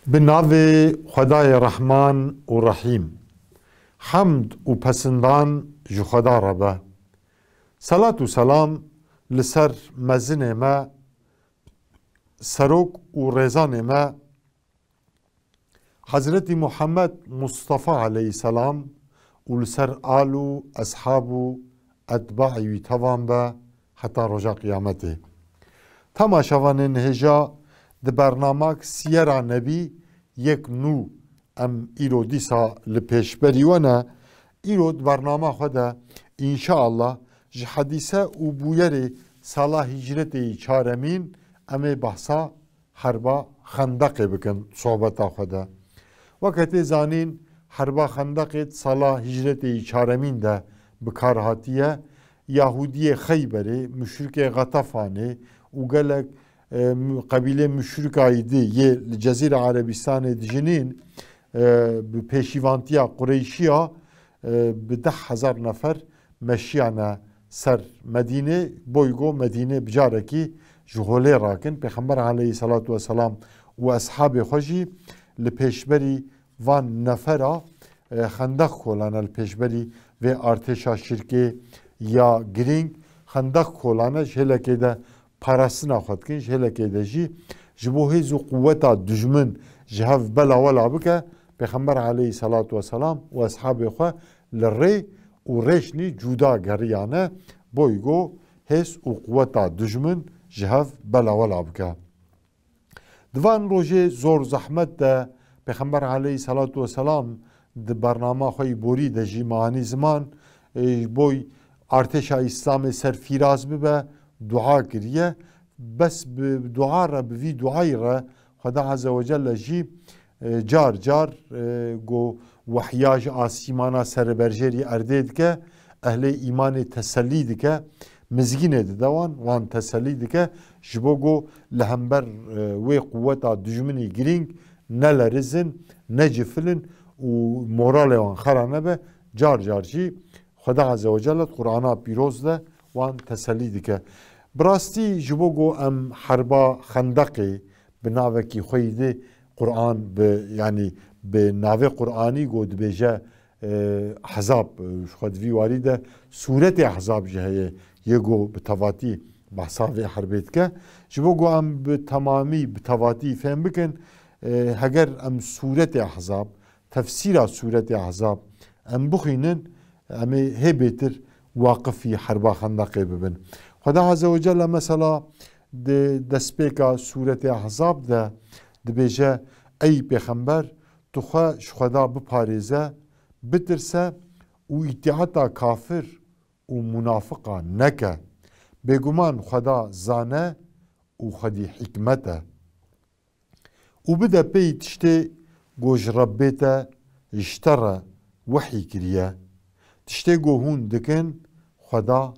بناوی خدای رحمان و رحیم حمد و پسندان جو خدا ربه صلاة و سلام لسر مزن ما سروک و رزان ما حضرت محمد مصطفى علیه السلام و لسر آل و اصحاب و اتباعی توان به حتی رجا قیامته. تماشاوان هجا ده برنامه سیرا نبی یک نو ام ایرو دیسا لپیشبری ونه ایرو ده برنامه خدا انشاءالله جه حدیثه و بویری سالا هجرتی چارمین امی بحثا حربا خندق بکن صحبتا خدا وقتی زانین حربا خندق سالا هجرتی چارمین ده بکارهاتیه یهودی خیبری مشرک غطفانه و گلک قبیله مشرک آیدی یه جزیره عربستان دجنین به پیشیوانتیا قریشیا به 10,000 نفر مشیانه سر مدینه بویگو مدینه بجارکی جهوله راکن پیغمبر علیه الصلاة والسلام و اصحاب خوشی لپیشبری وان نفره خندق کولانه لپیشبری و ارتشا شرکه یا گرینگ خندق کولانه شلکه ده parasına xwedkin şelekê de jî ji bo hêz û quweta dijmin ji hev bela wela bike Pêxember aleyhissalatu vesselam û eshabê xwe li rê û rêşnî cuda geriyane boy got hêz û quweta dijmin ji hev bela wela bike. Di van rojê zor zehmet de Pêxember aleyhissalatu vesselam di bername xwe borî de jî manî ziman boy artêşa İslamê serfîraz bibe dua kiriye bes bi dua re bi vî duayê re Xweda Azze ve Celle jî car car got wehya ji asîmana serberjerî erdê dike ehlê îmanê tesellî dike mizgînê dide wan tesellî dike ji bo got li hember wê quweta dijminê girîng nelerizin necifilin û moralê wan xera nebe car car jî Xweda Azze ve Celle Qur'ana pîroz de wan tesellî dike. براستی جبو گو ام حربا خندقی به ناوه کی خویده قرآن به یعنی به ناوه قرآنی گو دبیجه حزاب خود وی واریده صورت حزاب جهه یه گو به تواتی بحثا و حربیت که جبو گو ام به تمامی به تواتی فهم بکن هگر ام صورت حزاب تفسیر صورت حزاب ام بخینن ام هی بیتر واقفی حربا خندقی ببن. Xweda Azze ve Celle mesela destpêka sûretê Ahzab de dibêje ey pêxember tu xwe ji Xweda biparêze bitirse û îtîata kafir û munafıqa neke bêguman Xweda zane û xwedî hikmet e û bide pey tiştê got ji Rebbê te ji te re wehî kiriye tiştê got hûn dikin Xweda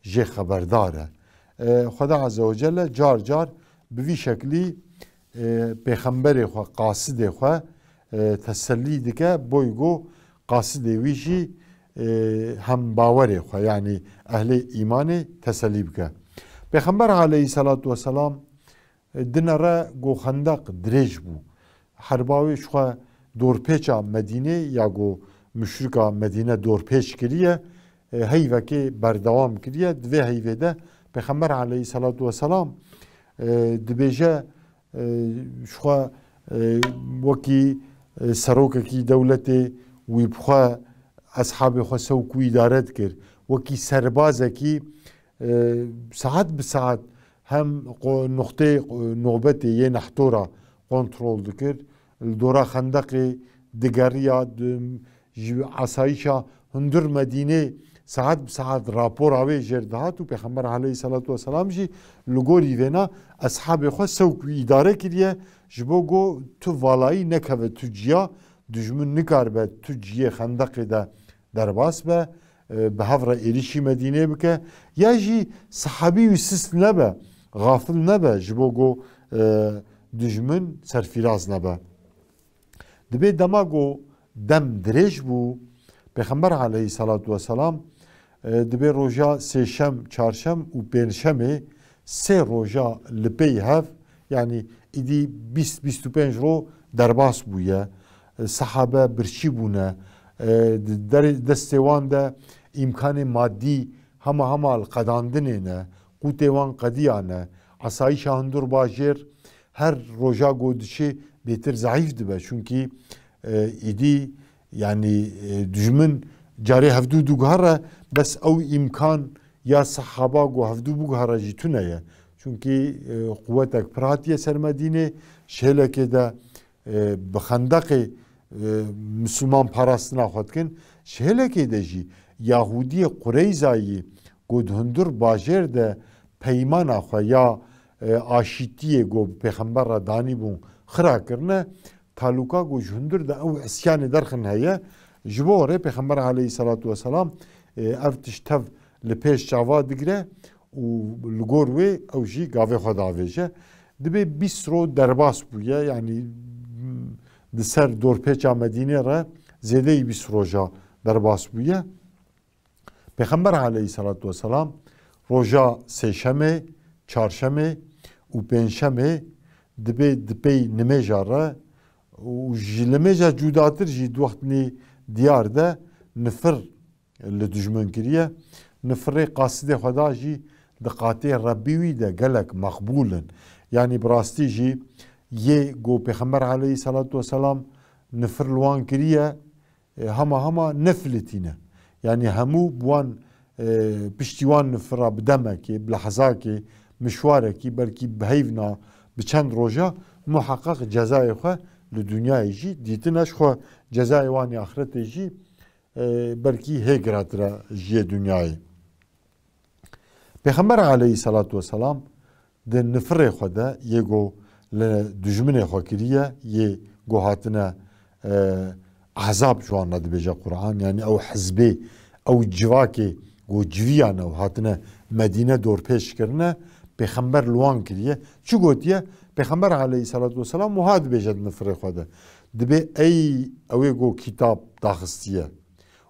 جه خبرداره خدا عز و جل جار جار به وی شکلی پیغمبر خو قاصد خو تسلی دکه بویگو قاصد ویشی هم باور خو یعنی اهل ایمان تسلی بکه پیغمبر علیه الصلاة والسلام دنره گو خندق دریج بو حرباوی شو دورپیچا مدینه یا گو مشرکا مدینه دورپیچ کریه هیوکی بردوام کریه دوی هیوده پیغمبر علیه الصلاة والسلام دبیجه شخوا وکی سروککی دولتی وی بخوا اصحاب خوا سوکوی دارد کر وکی سربازکی ساعت به ساعت هم نقطه نوبتی یه نحتورا کنترل دکر دورا خندقی دگریا عصایشا هندر مدینه ساعت به ساعت راپور آوی جردهات و پیغمبر علیه الصلاة والسلام جی لگوری وینا اصحاب خود سوکوی اداره کریه جبو گو تو والایی نکوه تو جیا دجمن نکار به تو جیه خندق ده درباس به هفر ایریشی مدینه بکه یا جی صحابی و سست نبه غافل نبه جبو گو دجمن سرفیراز نبه دبی دما گو دم دریج بو پیغمبر علیه الصلاة والسلام دبی روژا سهشم چهارشم و پنجشمه سه روژا لپی هف یعنی ایدی 20-25 رو derbas bûye, sahabe birçî bûne, destê wan de îmkanê maddî hema qedandinê ne, qûtê wan qediyan e, esayîşa hundir bajêr her roja got diçe bêtir zayıf dibe. Çünkü îdî yani dijmin carê hevdû dûgihara bes ew îmkan ya sahaba got hevdû bûgihara jî tune ye. Çünkü kuvvetek pir hatiye ser Medînê şêlekê de bi xendaqê Müslüman parastina xwe dikin, şêlekê de jî Yahudiyê Qureyzayî got hundir bajêr de peymana xwe ya aşîtiyê got pêxembera danîbûn xira kirine, taluka got ji hundir de ew isyanê derxin heye. Ji bo re Pêxember aleyhissalatu vesselam ev tiştev li pêş çava digire û li gor wê ew jî gavê xwe davêje. Dibe 20 roj derbas bûye, yani di ser dorpêça Medînê re zêdeyî 20 roja derbas bûye. Pêxember aleyhissalatu vesselam roja sêşemê, çarşemê û pênşemê dibe di pey nimêja re û ji nimêja cudatir jî duxtinê diyar de nifir li dijmin kiriye. Nifirê qasidê xwe da jî di qatê Rebbî wî de gelek maqbûlin. Yani bi rastî jî yê got Pêxember aleyhissalatu vesselam nifir li wan kiriye hema nefilîtîne. Yani hemû bi wan piştî wan nifira bi demekê, bi lehezakê, mişwarekî belkî bi heyvna bi çend roja muheqqeq cezayê xwe li dünyayê jî dîtin eş xwe cezayê wanê axiretê jî belkî hêgiratire jiyê dünyayê. Pêxember aleyhissalatu vesselam di nifirê xwe de yê got li dijminê xwe kiriye, yê got hatine ahzab ji wan re dibêje Qur'an, yani ew hizbê ew civakê got civiyan ew hatine Medîne dorpêş kirine, Pêxember li wan kiriye. Çi gotiye? Pêxember aleyhissalatu vesselam wiha dibêje di nifirê xwe de. Dibe ey ew ê got kîtab daxistiye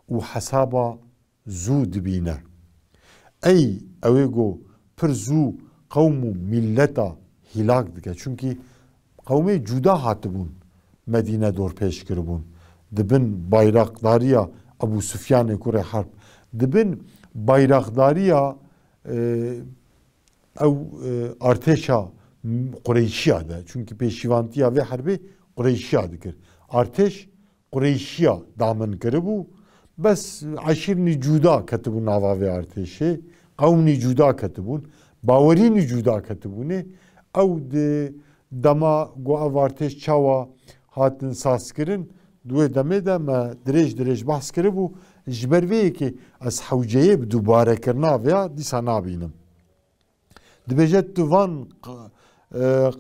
û hesaba zû dibîne. Ey ew ê got pir zû qewm û milleta hilak dike. Çünkü qewmê cuda hatibûn Medîne dorpêş kiribûn. Dibin bayrakdariya Ebu Süfyanê kurê herb, dibin bayrakdariya ew artêşa Qureyşiya de. Çünkü pêşîvantiya vê herbê Qureyşiya dikir. Artêş Qureyşiya damin kiribû, bes eşîrnî cuda ketibûn nava vê artêşê, qewmî cuda ketibûn, bawerînî cuda ketibûnê. Ew di dema got ev artêş çawa hatin saskirin, duê demê de me dirêj behs kiribû, ji ber vê yekê ez hewceyê bi dûbarekirina vê ya dîsa nabînim. Dibêje tu van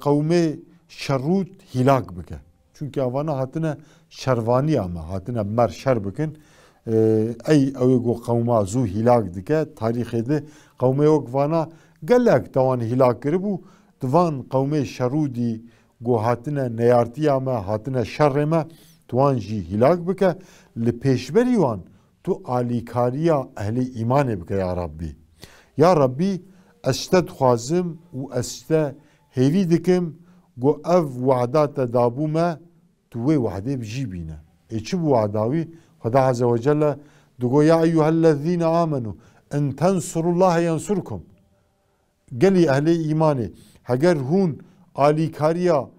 qewmê şerrût hilak bike. Çünkü evana hatine şervaniya me, hatine mer şer bikin. Ey ew ê got qewma zû hilak dike, tarîxê de qewmê wek vana gelek tawan hilak kiribû, divan qewmê şerûdî got hatine neyartiya me, hatine şerrê me, tuwan jî hilak bike. Li pêşberî wan tu alîkariya ehlê îmanê bike ya Rabbî. Ya Rabbî ez te dixwazim û ez te hêvî dikim got ev wehda te dabû me tu wê wehdê bijî bîne. Çi bu wehda wî? Xweda Azze ve Celle digot ya eyyuhellezîne âmenû in tensurullâhe yensurkum. Gelî ehlê îmanê heger hûn alîkariya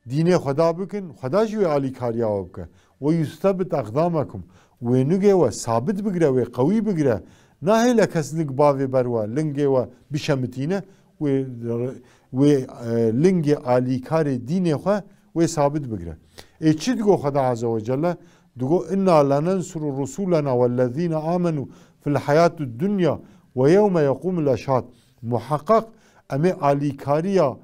dînê xweda bikin, xweda jî wê alîkariya we bike. Ve yustebit aqdamakum. Wê nûgê we sabit bigire, wê qewî bigire. Nahê le kes ling bavê ber we, lingê we bişemitîne, wê lingê alîkarê dînê xwe wê sabit bigire. Çi digot Xweda Azze ve Celle? Digot inna lenensuru rusulena vellezîne âmenû fil hayâtü dünya ve yevme yekûmul eşhad. Muhakkak em ê alîkariya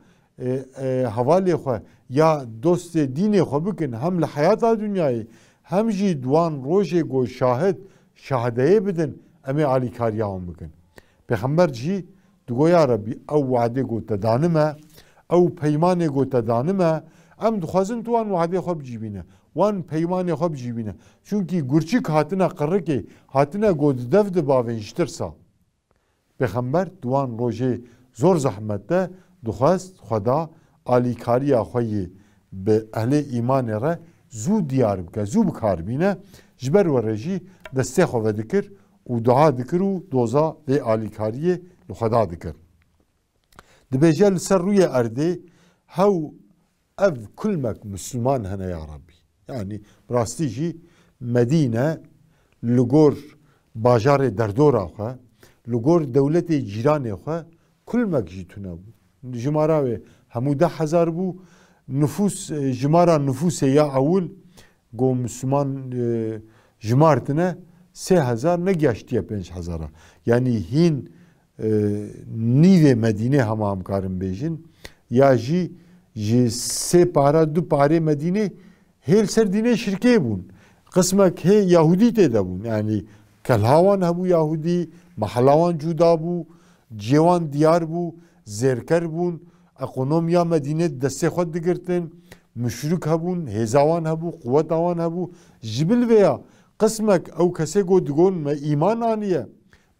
hevalê xwe ya dostê dînê xwe bikin, hem li hayata dünyayê hem jî duan rojê got şahid şahideyê bidin, em ê alîkariya wan bikin. Pêxember jî digot ya Rabbî ew wedê got te danime, ew peymanê got te danime, em dixwazin tu wan wedê xwe bicîbîne, wan peymanê xwe bicîbîne. Çünkü gurçîk hatine qirikê, hatine got dev di bavên ji tirsa. Pêxember duan rojê zor zehmet de dixwast Xweda alîkariya xwe yê به اهل ایمان را زو دیار بکه زو بکار بینه جبر و رجی دسته خواه دکر و دعا دکر و دوزا و آلیکاریه لخدا دکر دبیجه لسر روی ارده هاو اف کلمک مسلمان هنه یا ربی یعنی براستی جی مدینه لگور باجار دردورا خواه لگور دولت جیران خواه کلمک جی تونه بو جماراوی همو 10,000 بو nüfus jimara nüfus ya avul go Müslüman jimartine 3,000 ne geçti 5,000'a. Yani hin nive Medine hamam karın bejin ya ji se para du pare Medine her ser dine şirke bun. Kısmak he Yahudi te de bun. Yani kelhavan habu Yahudi, mahlavan cuda bu, cevan diyar bu, zerker bun. Ekonomiya Medine deste xod digirtin, müşrik hebun, hezavan hebu, kuvvet avan hebu, jibil veya kısmek ev kese godigon me iman aniye,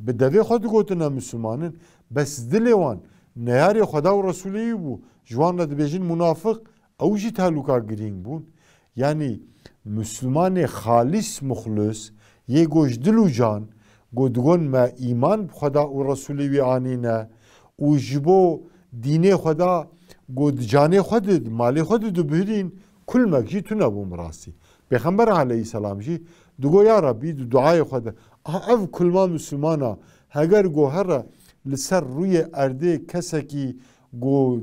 be deve xod gotina Müslümanın, bes dilevan, neyari Xoda ve Resulü bu, jwanla dibejin münafık, ev jit haluka giring bun. Yani Müslümanı halis muhlis, ye goş dilu can, godigon me iman Xoda ve Resulü anine, u jibo dine Xoda god canê xwe di malê xwe di dibihîrin kulmek jî tune bûm rastî. Pêxember aleyhisselam jî digo ya Rabbî di duayê xwe de ev kulma Müslümana heger gohere li ser rûyê erdê kesekî go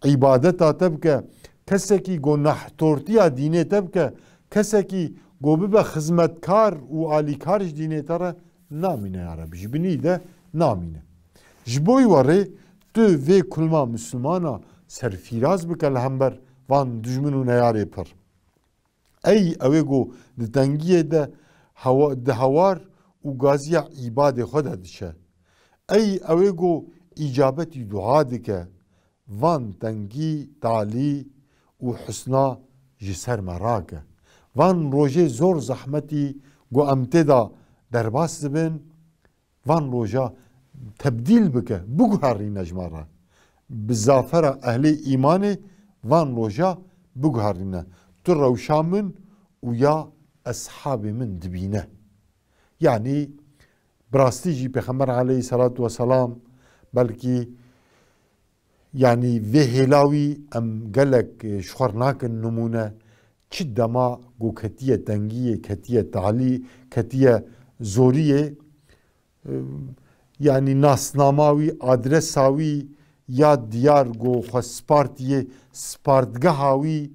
îbadeta te bike, kesekî go nehtortiya dînê te bike, kesekî go bibe xizmetkar û alîkar ji dînê te re namîne ya Rabbî ji binî de namîne. Ji bo warê tu vê kulma Müslümana serfîraz bike li hember van dijmin û neyarê pir. Ey ew ê got di tengiyê de di hewar û gaziya îbadê xwe de diçe. Ey ew ê got îcabetî duha dike, van tengî, talî û husna ji ser me rake. Van rojê zor zehmetî got em tê da derbas dibin, van roja tebdîl bike, biguherîne ji me re. Bi zafera ehlê îmanê van roja biguherîne. Tu rewşa min û ya eshabê min dibîne. Yani birastî jî Pêxember aleyhissalatu vesselam belkî yani vê hêlawî em gelek şixwar nakin nimûne çi dema got ketiye tengiyê, ketiye talî, ketiye zoriyê yani nasnamawî, adresa wî ya diyar got xwe spartiye spartgeha wî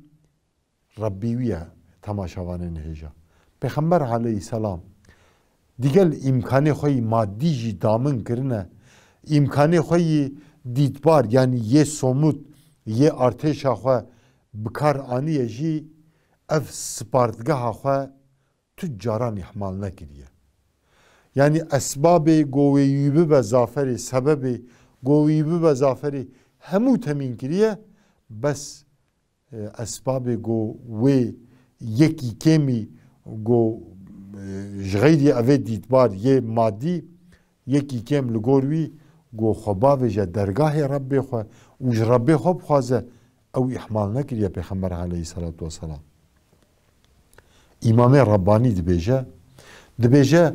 Rabbî wî ye temaşavanên hêja. Pêxember aleyhisselam digel îmkanê xwe yî maddî jî damin kirine, îmkanê xwe yî dîtbar yani yê somut, yê artêşa xwe bikar aniye jî ev spartgeha xwe tu caran ihmal nekiriye. Yani esbabê govê wî bibe zaferê, sebebê govê wî bibe zaferê hemû temîn kiriye, bes esbabê got wê yekî kêmî got ji xeyrî evê dîtbar yê maddî, yekî kêm li gor wî got xwe bavêje dergahê Rebbê xwe û ji Rebbê xwe bixwaze ew ihmal nekiriye Pêxember aleyhissalatu vesselam. İmamê Rabbanî dibêje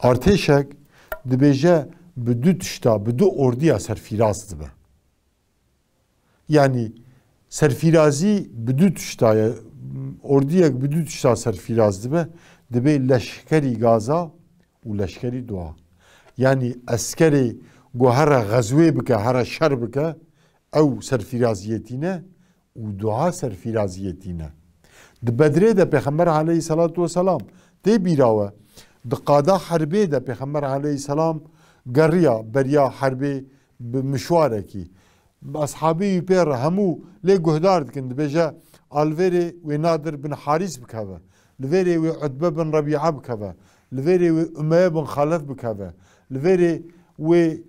artêşek dibêje bi du tişta, bi du ordiya serfîraz dibe. Yani serfîrazî bi du tişta, ordiyek bi du tişta serfîraz dibe, dibe leşkerî gaza û leşkerî dua. Yani eskerê got here xezwê bike, here şer bike, ew serfîraziyetî ne û dua serfîraziyetî ne. Di Bedrê de Pêxember aleyhissalatu vesselam tê bîrawe, di qada herbê de Pêxember aleyhisselam geriya beriya herbê bi mişwarekî. Eshabê wî pê re hemû lê guhdar dikin, dibêje alverê wê Nadir bin Harîs bikeve, li verê wê Utbe bin Rebî'a bikeve, li verê wê Umeyye bin Xalef bikeve, li verê wê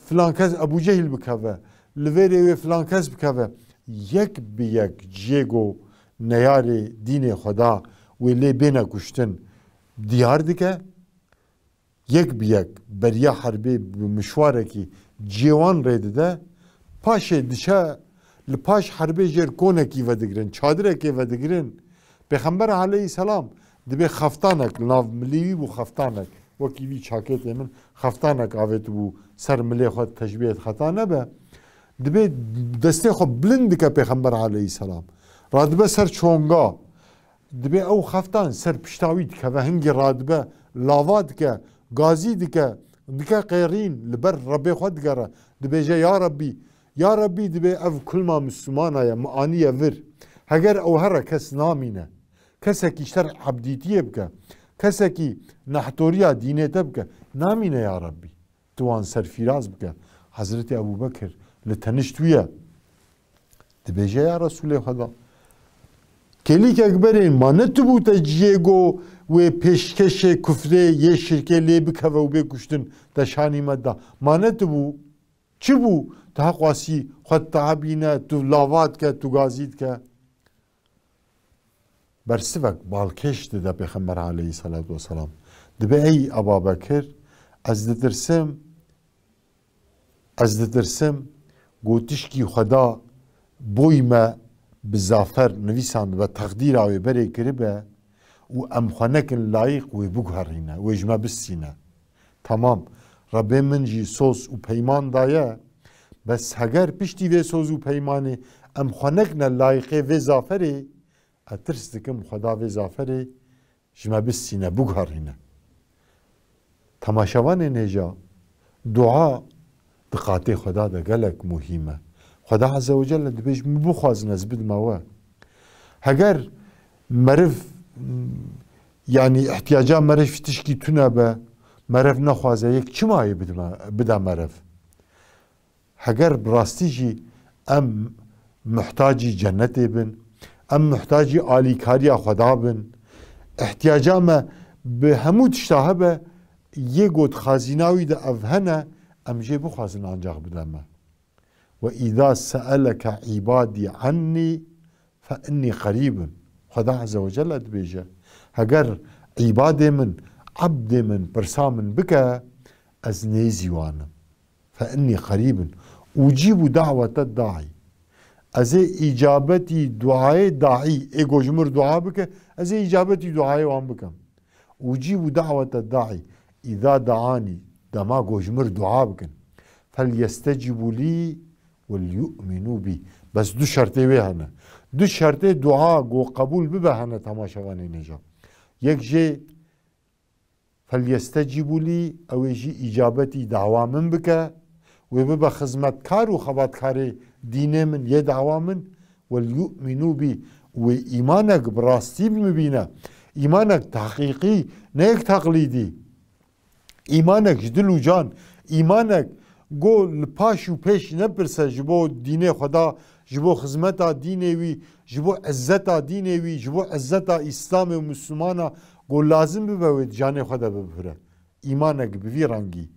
filan kes Ebu Cehil bikeve, li verê wê filan kes bikeve. Yek bi yek ciyê got neyarê dînê Xweda wê lê bêne kuştin diyar dike, yek bi yek beriya herbê bi mişwarekî cêwan rê dide, پاشه دشه لپاش حربه جر کونکی ودگرن چادرکی ودگرن پیغمبر علیه السلام دبی خفتانک ناو ملیوی بو خفتانک وکی وی چاکت من خفتانک آوید بو سر ملی خود تشبیهت خطا نبه دبی دسته خود بلند که پیغمبر علیه السلام رادبه سر چونگا دبی او خفتان سر پشتاوید که و هنگی رادبه لاواد که گازی دکه قیرین لبر ربی خود گره دبی جه یا ربی دبی او کل ما مسلمانه یا معانیه ور هگر او هر کس نامینه کسی شر عبدیتیه بکه کسی نحتوریا دینه تبکه نامینه یا ربی توان سر فیراز بکه حضرت ابو بکر لتنشتویه دبی جه یا رسول خدا کلیک اکبرین ما نتبو تجیگو و پیشکش کفره یه شرکه لی بکه و بکشتن دشانی مده ما نتبو چی بو تا قواسی خود تعبینه تو لاوات که تو گازید که برسوک بالکش ده پیغمبر علیه السلام دبی ای ابا بکر از دترسم گوتشکی خدا بویمه بزافر نویسان و تقدیر آوی بری کربه و ام خانکن لایق و بگهرینه و اجمه بسینه تمام ربی من جی سوز و پیمان دایه بس هگر پشتی و سوز و پیمانه ام خانکن لایقه و زافره اترس دکم خدا و زافره جمه بسینه بگهرینه تماشاوان نجا دعا دقاته خدا ده گلک مهمه خدا عز و جل دبیج بخوازن از بد ماوه هگر مرف yani ihtiyaca meref tişki tüne be meref nexwaze yek çimayı bida meref heger brastici em muhtacı cennete bin em muhtacı alikariya xweda bin ihtiyaca me bi hemû tişta be yê got xazînawî de ev hene em jê bixwazin ancak bide me وإذا سألك عبادي عني فإني قريب خدا عز وجل دبيجه هجر عبادي من عبد من برسا من بك أزنيزي وانا فإني قريب أجيب دعوة الداعي أزي إجابتي دعاء داعي إيجو جمر دعاء بك أزي إجابتي دعاء وان بكم أجيب دعوة الداعي إذا دعاني دماغو جمر دعاء بكن فليستجيبوا لي وليؤمنوا بي بس دو شرطه وی هنه دو شرطه دعا گو قبول ببه هنه تماشاوانه نجا یک جه فلیستجیبوا لی او جی اجابتی دعوا من بکه و ببه خدمتکار و خباتکار دینه من یه دعوا من وليؤمنوا بي و ایمانک براستی مبینه ایمانک تحقیقی نه یک تقلیدی ایمانک جدل و جان ایمانک گو لپاش و پیش نپرسه جبو دینه خدا جبو خدمتا دینه وی جبو عزتا دینه وی جبو عزتا اسلام و مسلمانا گو لازم ببوید جانه خدا ببره ایمانک بوی رنگی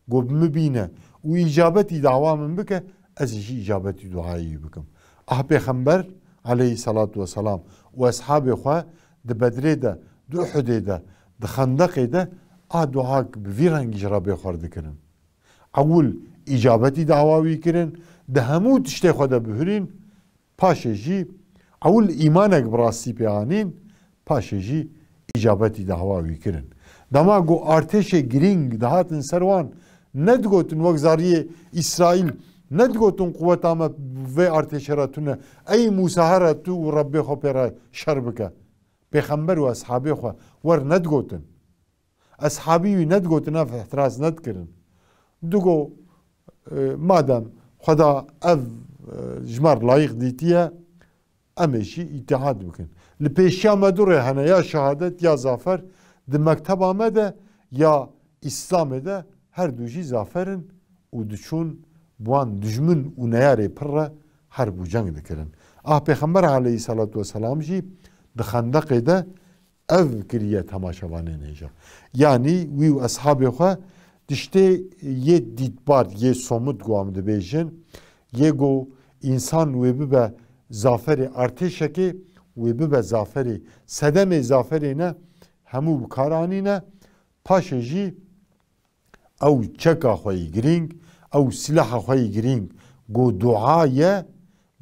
گو بمبینه و اجابتی دعوا من بکه از اجابتی دعایی بکم پیغمبر علیه الصلاة والسلام و اصحاب خواه ده بدره ده ده احده ده ده خندقه ده دعا بوی رنگی جرابه خورده کرن اول اجابتی دعواوی کرن ده همو تشتی خدا بهرین پاشه جی اول ایمانک براستی پیانین پاشه جی اجابتی دعواوی کرن دما گو ارتش گرینگ دهاتن سروان ندگوتن وگزاری اسرائیل ندگوتن قوت آمد و ارتش راتونه ای موسیحره تو و ربی خو پیرا شر بکه پیغمبر و اصحابی خو ور ندگوتن اصحابی ندگوتن اف احتراز ندکرن دوگو مادام خدا اف جمار لایق دیتیه امیشی اتحاد بکن لپیشیا مدوره هنه یا شهادت یا زافر ده مکتب آمده یا اسلام ده هر دوشی زافرن و دچون بوان دجمن و نیاره پر هر بو جنگ دکرن پیغمبر علیه الصلاة والسلام جی ده خندق ده اف کریه تماشاوانه نیجا یعنی وی و اصحاب خواه دشته یه دیدبار یه somut گوام ده بیشن یه گو insan ve bibe zaferi arteşeki ve bibe zaferi sedeme zaferine hemu karanine paşeji او çeka xoyi giring او silaha xoyi giring گو دعایه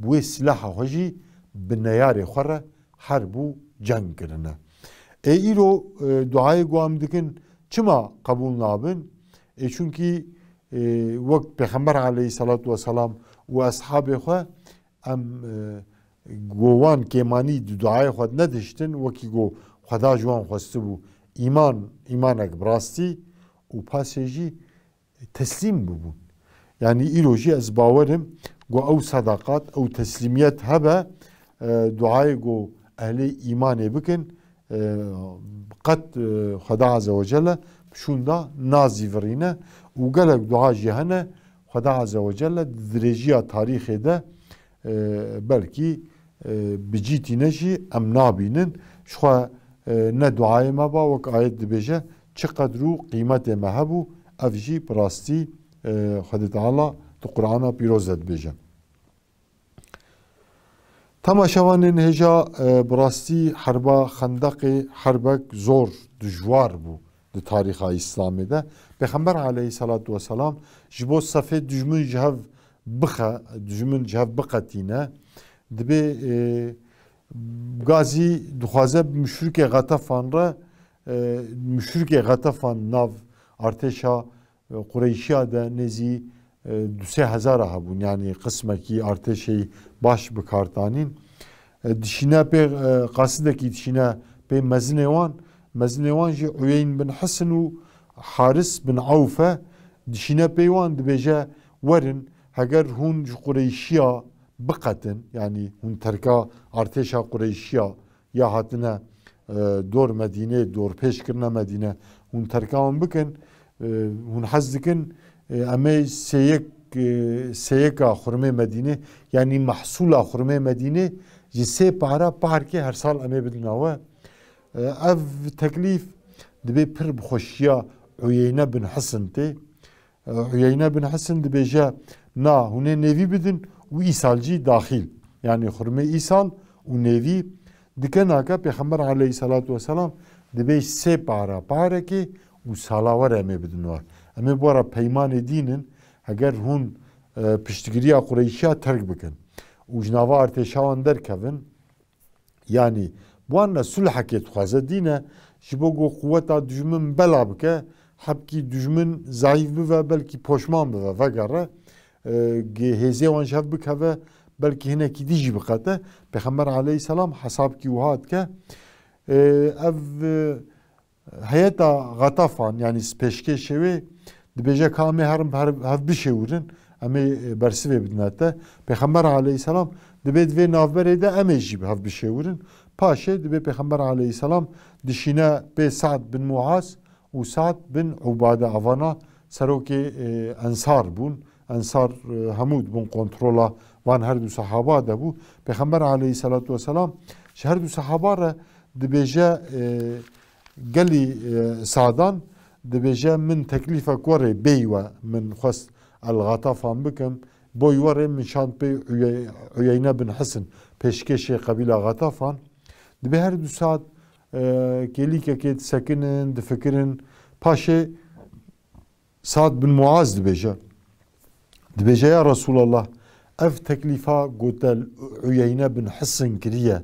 بوی سلاح خوشی بنیار خوره حربو جنگ کرنه ایرو دعای گو هم دکن چما قبول نابن چونکی وقت پیغمبر علیه الصلاة والسلام و اصحاب خواه ام گوان کمانی دعای خود نداشتن وکی گو خدا جوان خواسته بو ایمانک براستی و پاسیجی تسلیم ببون yani iroji ez bawerim go ew sadakat ew teslimiyet hebe duayê go ehlê imanê bikin qet Xweda Azze ve Celle şunda nazîvirîne û gelek dua jî hene Xweda Azze ve Celle dirêjiya tarîxê de belkî bi cîtîne jî em nabînin ji xwe ne duayê me ba wek ayet dibêje çi qedr û qîmetê me hebû ev jî bi rastî Xwedê Teala di Qur'ana pîroz de dibêje. Temaşevanên hêja bi rastî herba Xendaqê herbek zor dijwar bû di tarîxa İslamê de. Pêxember aleyhissalatu vesselam ji bo sefê dijmin ji hev bixe, dijmin ji hev biqetîne dibe gazî dixwaze müşrikê Xetefan re müşrikê Xetefan nav artêşa Qureyşiya de nêzî 2000 hebûn yani qismekî artêşê baş bikardanîn dişîne pê qasidekî dişîne pê mezinê wan jî Uyeyn bin Hisn û Haris bin Awf e dişîne pê wan dibêje werin heger hûn ji Qureyşiya biqetin yani hûn terka artêşa Qureyşiya ya hatine dor Medînê dor pêşkirina Medîne hûn terka wan bikin hûn hez dikin em ê sêyeka xurmê Medînê yani mehsûla xurmê Medînê ji sê para parkê her sal em ê bidin we ev teklîf dibe pir bi xweşiya Uyeyne bin Hisn tê Uyeyne bin Hisn dibêje na hûn ê nêvî bidin û îsal cî daxîl yani xurmê îsal û nêvî dike nake Pêxember aleyhissalatu vesselam dibe sê para parekê û sala were em ê bidin we em ê were peymanê dînin heger hûn piştgiriya Qureyşiya terk bikin û ji nava artêşa wan derkevin yani wan ne sulhekê dixwaze dîne ji bo ku quweta dijmin bela bike hebkî dijmin zayîf bive belkî poşman bive vegere hêzê wan ji hev bikeve belkî hinekî dî jî biqete Pêxember aleyhisselam hesabkî wiha dike ev heyeta Xetefan yani pêşkêşê wê dibêje ka em ê herin hev bişêwirin em ê bersivê bidin te Pêxember aleyhisselam dibe divê navberê de em ê jî hev bişêwirin paşê dibe Pêxember aleyhisselam dişîne pê Sa'd bin Muaz û Sa'd bin Ubade avana serokê ensar bûn ensar hemû dibûn kontrola wan her du sehaba de bû Pêxember aleyhissalatu vesselam ji her du sehaba re dibêje gelî Sa'dan dibêje min teklîfek werê bêy we min xwest el Xetefan bikim boy werê min şand pê Uyeyne bin Hisn pêşkêşê qebîla Xetefan dibe her du saat gelîkekê disekinin difikirin paşê Sa'd bin Muaz dibêje ya Resulallah ev teklîfa gotel Uyeyne bin Hisn kiriye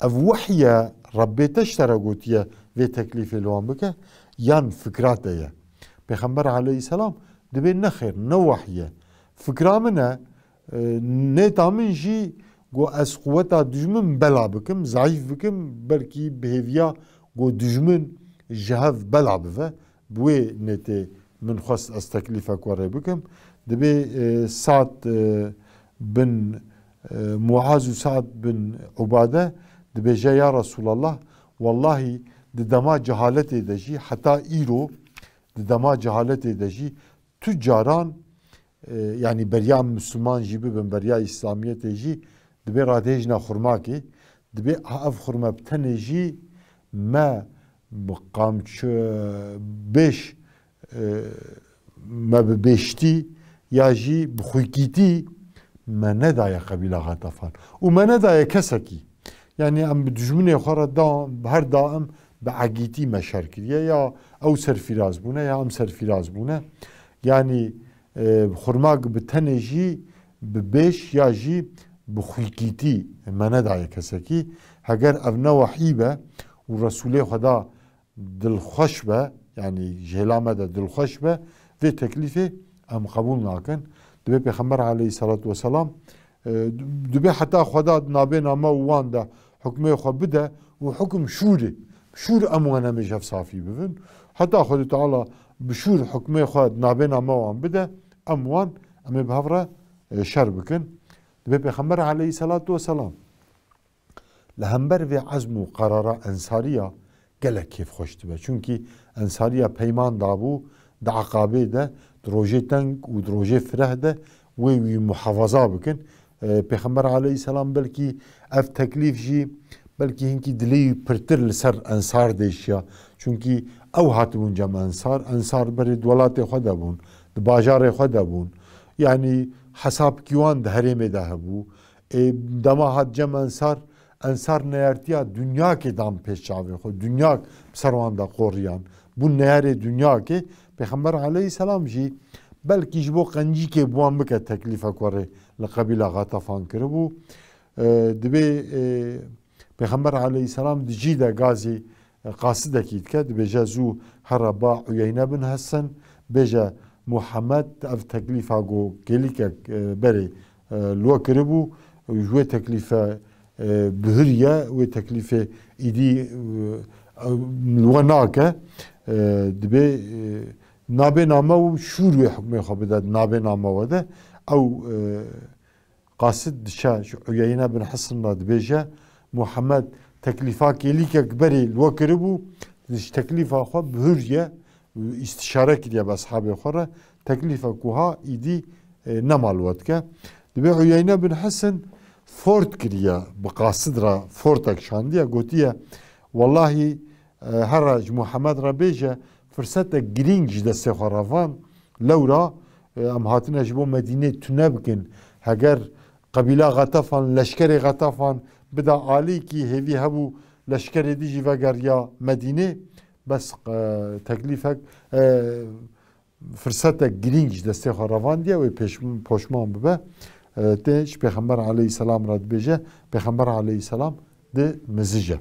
ev wehye Rabbê te ji te re gotiye vê teklîfê li wan bike yan fikra te ye Pêxember aleyhisselam dibe nexêr ne wehye fikra min e nêta min jî got ez quweta dijmin bela bikim zayîf bikim belkî bi hêviya got dijmin ji hev bela bive bi wê nêtê min xwest ez teklîfek werê bikim dibe Sa'd bin Muaz û Sa'd bin Ubade dibêje ya Resulallah wallahi di dema cehaletê de jî heta îro di dema cehaletê de jî tu caran yani beriya Müslüman jî bibin beriya İslamiyetê jî dibe radihêjina xurmakê dibe ev xurme bi tenê jî me bi qamçı bêş me bi bêştî ya jî bi xwîkîtî me nedaye qebîla Xetefan û me nedaye kesekî yani em bi dijminê xwe re her daim bi egîtî me şer kiriye ya ew serfîraz bûne ya em serfîraz bûne yani xurmak bi tenê jî ببیش یا جی بخویکیتی منه دای کسکی هگر افنا وحی به و رسول خدا دلخوش به yani جهلامه ده دلخوش به و تکلیف ام قبول ناکن دبی پیغمبر علیه الصلاة والسلام دبی حتی خدا نابه نامه وان ده حکمه خود بده و حکم شوره شور اموانه میشف صافی ببین حتی خود تعالی بشور حکمه خود نابه نامه وان بده اموان امی بهفره شر بکن دبی پیغمبر علیه الصلاة والسلام لهمبر و عزم و قرار انصاریه gelek keyif hoştu be. Çünkü Ensariya peyman da bu da akabe de droje tank u droje firah de ve muhafaza bikin. Peygamber aleyhisselam belki ev teklif jî belki hinki dili pirtir li ser ensar deşya. Çünkü ev hatibun cem ensar. Ensar beri dwelatê xwe de bûn. Di bajarê xwe de bûn. Yani hesab kiwan di herêmê de hebû. Dema hat cem ensar Ensar neyartiya dünya ke dam peş çavê xwe dünya serwan da qoriyan bu neyarê dünya ke Peygamber aleyhisselam jî belkî ji bo qencîkê wan bike teklife kurê li qebîla Gatafan kiribû dibe Peygamber aleyhisselam di cî de gazê qasidekî dike dibêje zû here ba Uyeyne bin Hesen bêje Muhammed ev teklifa got gelîkek berê lo kiribû ji wê teklife بهرية وتكلفة إيدي وناكه دبي نابي نامه وشور حكمه خبدت نابي نامه وده أو قاصد شاش عيينة بن حسن دبيجة محمد تكلفة كليك كبري الوكربو تكلفة خو بهرية استشارة كده بأصحاب أخرى تكلفة كوها إيدي نمال وتكه دبي عيينة بن حسن فورت کریه بقاصد را فورتک شاندیه گوتیه والله هرج محمد را بیجه فرصت گرینگ دسته خرافان لورا ام هاتنه جبو مدینه تونه بکن هگر قبیله غطفان لشکر غطفان بدا عالی کی هیوی هبو لشکر دیجی وگر یا مدینه بس تکلیفک فرصت گرینگ دسته خرافان دیه و پشمان ببه تيش پیغمبر علیه السلام رد بيجه پیغمبر علیه السلام ده مزجه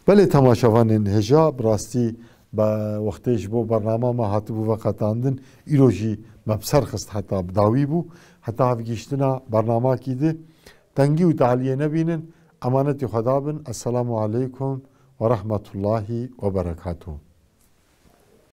بله تماشاوانین هجا براستی با وقتیش بو برنامه ما هاتبو وقتاندن ایروجی مبسر خست حتی بداوی بو حتی هفگیشتنا برنامه کی ده تنگی و تعلیه نبینن امانت خدا بن السلام علیکم و رحمت الله و برکاته